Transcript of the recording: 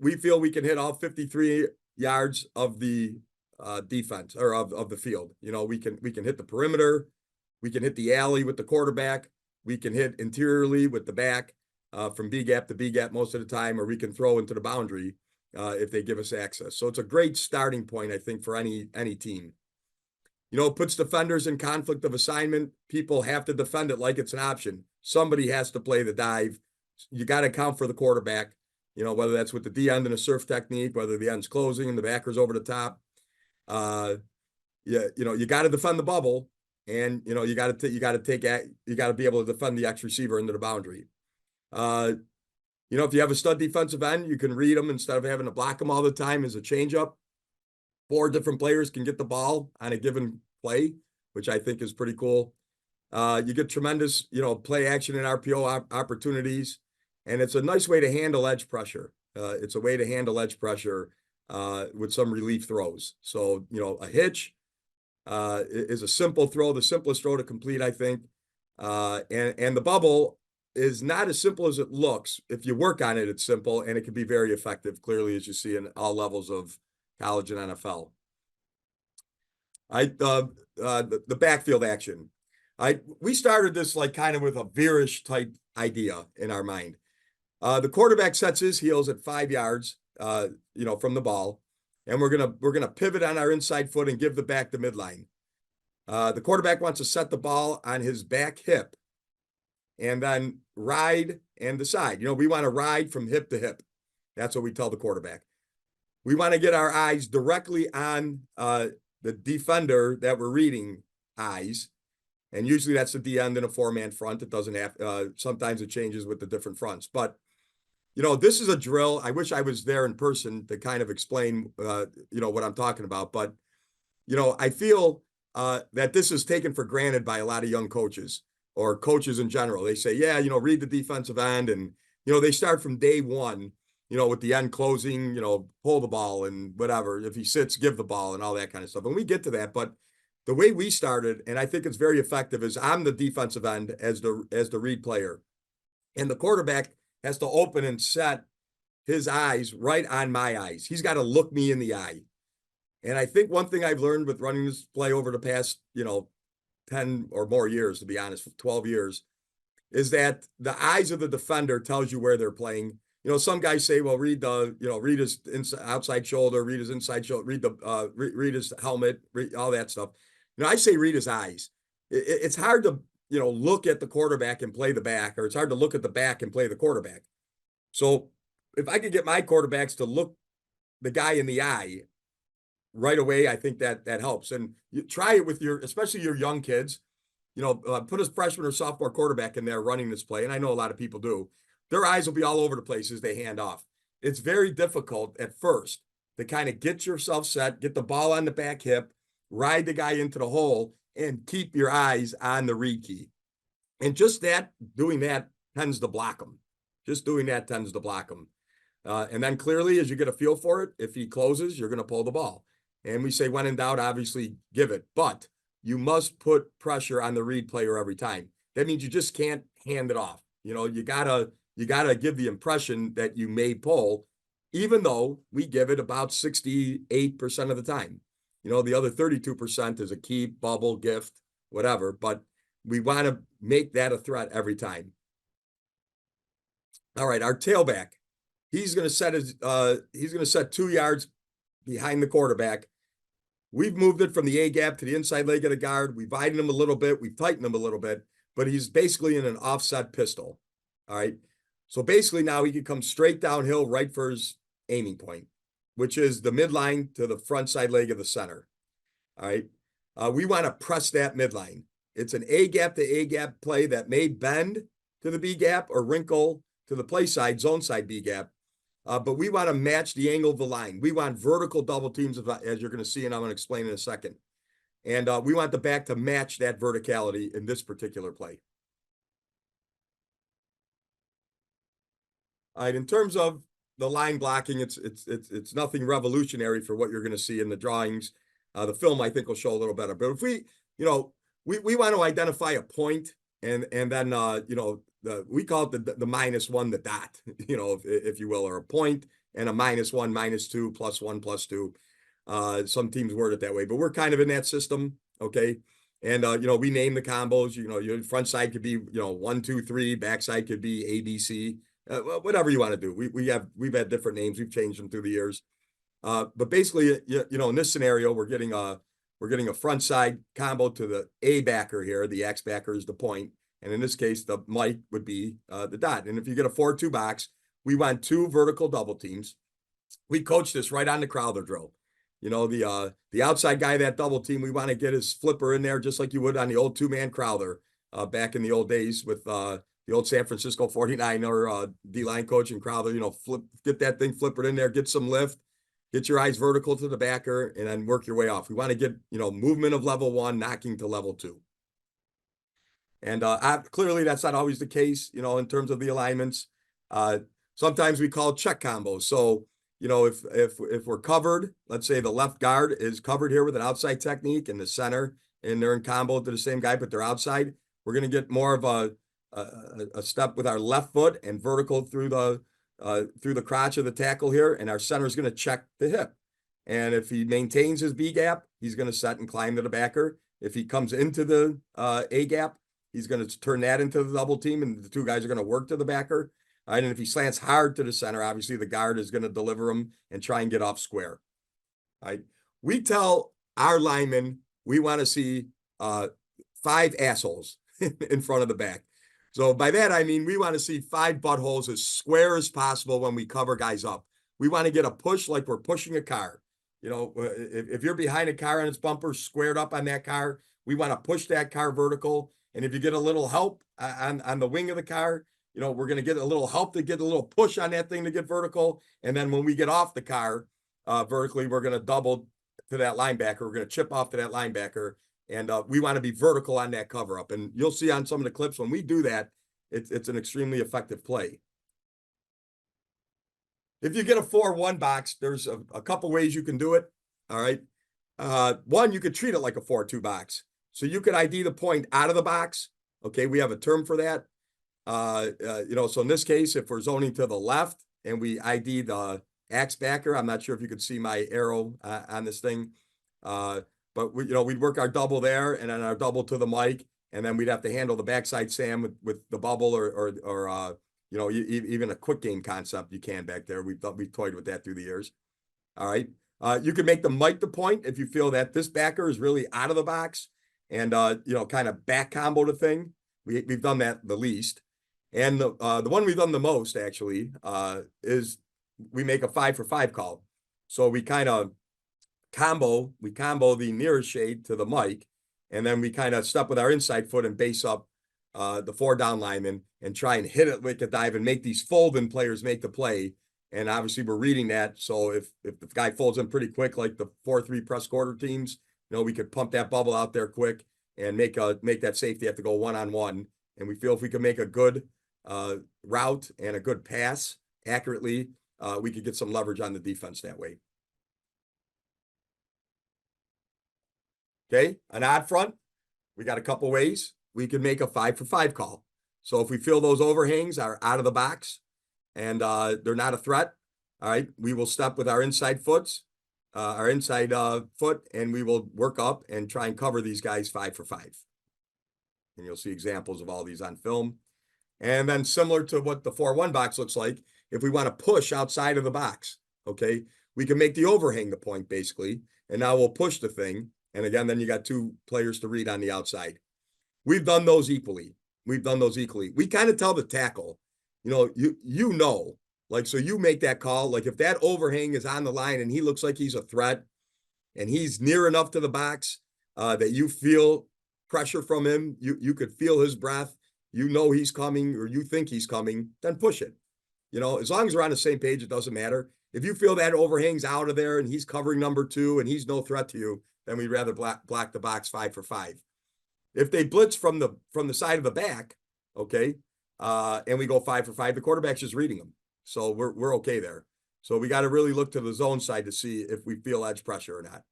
we feel we can hit all 53 yards of the defense or of the field. You know, we can hit the perimeter, we can hit the alley with the quarterback, we can hit interiorly with the back from B gap to B gap most of the time, or we can throw into the boundary if they give us access. So it's a great starting point, I think, for any team. You know, it puts defenders in conflict of assignment. People have to defend it like it's an option. Somebody has to play the dive. You got to account for the quarterback, you know, whether that's with the D end and a surf technique, whether the end's closing and the backer's over the top. You know, you got to defend the bubble, and, you know, you got to be able to defend the X receiver into the boundary. You know, if you have a stud defensive end, you can read them instead of having to block them all the time as a changeup. 4 different players can get the ball on a given play, which I think is pretty cool. You get tremendous, you know, play action and RPO opportunities, and it's a nice way to handle edge pressure. It's a way to handle edge pressure with some relief throws. So, you know, a hitch is a simple throw, the simplest throw to complete, I think. And the bubble is not as simple as it looks. If you work on it, it's simple, and it can be very effective, clearly, as you see in all levels of college and NFL. The backfield action. We started this like kind of with a veerish type idea in our mind. The quarterback sets his heels at 5 yards, you know, from the ball, and we're gonna pivot on our inside foot and give the back the midline. The quarterback wants to set the ball on his back hip, and then ride and decide. You know, we want to ride from hip to hip. That's what we tell the quarterback. We want to get our eyes directly on the defender that we're reading eyes. And usually that's the D end in a 4-man front. It doesn't have, sometimes it changes with the different fronts. But, you know, this is a drill. I wish I was there in person to kind of explain, you know, what I'm talking about. But, you know, I feel that this is taken for granted by a lot of young coaches or coaches in general. They say, yeah, you know, read the defensive end. And, you know, they start from day one, you know, with the end closing, you know, pull the ball and whatever. If he sits, give the ball and all that kind of stuff. And we get to that. But the way we started, and I think it's very effective, is I'm the defensive end as the read player. And the quarterback has to open and set his eyes right on my eyes. He's got to look me in the eye. And I think one thing I've learned with running this play over the past, you know, 10 or more years, to be honest, 12 years, is that the eyes of the defender tells you where they're playing. You know, some guys say, well, read his outside shoulder, read his inside shoulder, read his helmet, read all that stuff. You know, I say read his eyes. It's hard to, you know, look at the quarterback and play the back, or it's hard to look at the back and play the quarterback. So if I could get my quarterbacks to look the guy in the eye right away, I think that helps. And you try it with especially your young kids. You know, put a freshman or sophomore quarterback in there running this play, and I know a lot of people do. Their eyes will be all over the place as they hand off. It's very difficult at first to kind of get yourself set, get the ball on the back hip, ride the guy into the hole, and keep your eyes on the read key. And just doing that tends to block them. Just doing that tends to block them. And then clearly, as you get a feel for it, if he closes, you're going to pull the ball. And we say, when in doubt, obviously give it. But you must put pressure on the read player every time. That means you just can't hand it off. You know, you gotta give the impression that you may pull, even though we give it about 68% of the time. You know, the other 32% is a keep, bubble, gift, whatever. But we want to make that a threat every time. All right, our tailback. He's going to set 2 yards behind the quarterback. We've moved it from the A gap to the inside leg of the guard. We've widened him a little bit. We've tightened him a little bit, but he's basically in an offset pistol. All right. So basically now he can come straight downhill right for his aiming point, which is the midline to the front side leg of the center. All right. We want to press that midline. It's an A gap to A gap play that may bend to the B gap or wrinkle to the play side, zone side B gap. But we want to match the angle of the line. We want vertical double teams, as you're going to see, and I'm going to explain in a second. And we want the back to match that verticality in this particular play. All right, in terms of the line blocking, it's nothing revolutionary for what you're going to see in the drawings. The film, I think, will show a little better. But if we want to identify a point, and then we call it the -1, the dot, if you will, or a point, and a -1, -2, +1, +2. Some teams word it that way, but we're kind of in that system. Okay. And, we name the combos, your front side could be, 1, 2, 3, backside could be ABC, whatever you want to do. We've had different names. We've changed them through the years. But basically, in this scenario, we're getting a front side combo to the A backer here. The X backer is the point. And in this case, the Mike would be the dot. And if you get a 4-2 box, we want 2 vertical double teams. We coach this right on the Crowther drill. The outside guy, that double team, we want to get his flipper in there just like you would on the old 2-man Crowther back in the old days with the old San Francisco 49er D-line coach and Crowther, get that thing flippered in there, get some lift, get your eyes vertical to the backer, and then work your way off. We want to get, movement of level 1, knocking to level 2. And clearly that's not always the case, in terms of the alignments. Sometimes we call check combos. So, if we're covered, let's say the left guard is covered here with an outside technique in the center, and they're in combo to the same guy, but they're outside, we're going to get more of a step with our left foot and vertical through the crotch of the tackle here, and our center is going to check the hip. And if he maintains his B gap, he's going to set and climb to the backer. If he comes into the A gap, he's going to turn that into the double team, and the 2 guys are going to work to the backer. And if he slants hard to the center, obviously the guard is going to deliver him and try and get off square. All right. We tell our linemen we want to see 5 assholes in front of the back. So by that, I mean, we want to see 5 buttholes as square as possible when we cover guys up. We want to get a push like we're pushing a car. If you're behind a car and its bumper squared up on that car, we want to push that car vertical. And if you get a little help on the wing of the car, we're going to get a little help to get a little push on that thing to get vertical. And then when we get off the car vertically, we're going to double to that linebacker. We're going to chip off to that linebacker. And we want to be vertical on that cover up. And you'll see on some of the clips when we do that, it's an extremely effective play. If you get a 4-1 box, there's a couple ways you can do it. All right. One, you could treat it like a 4-2 box. So you could ID the point out of the box. Okay. We have a term for that. So in this case, if we're zoning to the left and we ID the axe backer, I'm not sure if you could see my arrow on this thing. But we'd work our double there and then our double to the mic, and then we'd have to handle the backside Sam with the bubble or even a quick game concept you can back there. We've toyed with that through the years. All right. You can make the mic the point if you feel that this backer is really out of the box and, kind of back combo the thing. We've done that the least. And the one we've done the most actually is we make a 5-for-5 call. So we kind of combo the nearest shade to the mic, and then we kind of step with our inside foot and base up the 4 down linemen and try and hit it like a dive and make these fold-in players make the play. And obviously we're reading that. So if the guy folds in pretty quick, like the 4-3 press quarter teams, we could pump that bubble out there quick and make that safety have to go 1-on-1. And we feel if we can make a good route and a good pass accurately, we could get some leverage on the defense that way. Okay, an odd front, we got a couple ways. We can make a 5-for-5 call. So if we feel those overhangs are out of the box and they're not a threat, all right, we will step with our inside foot, and we will work up and try and cover these guys 5-for-5. And you'll see examples of all these on film. And then similar to what the 4-1 box looks like, if we want to push outside of the box, okay, we can make the overhang the point basically, and now we'll push the thing. And again, then you got 2 players to read on the outside. We've done those equally. We kind of tell the tackle, so you make that call. Like if that overhang is on the line and he looks like he's a threat and he's near enough to the box that you feel pressure from him, you could feel his breath, he's coming or you think he's coming, then push it. As long as we're on the same page, it doesn't matter. If you feel that overhang's out of there and he's covering number 2 and he's no threat to you, then we'd rather block the box 5-for-5. If they blitz from the side of the back, okay, and we go 5-for-5, the quarterback's just reading them. So we're okay there. So we got to really look to the zone side to see if we feel edge pressure or not.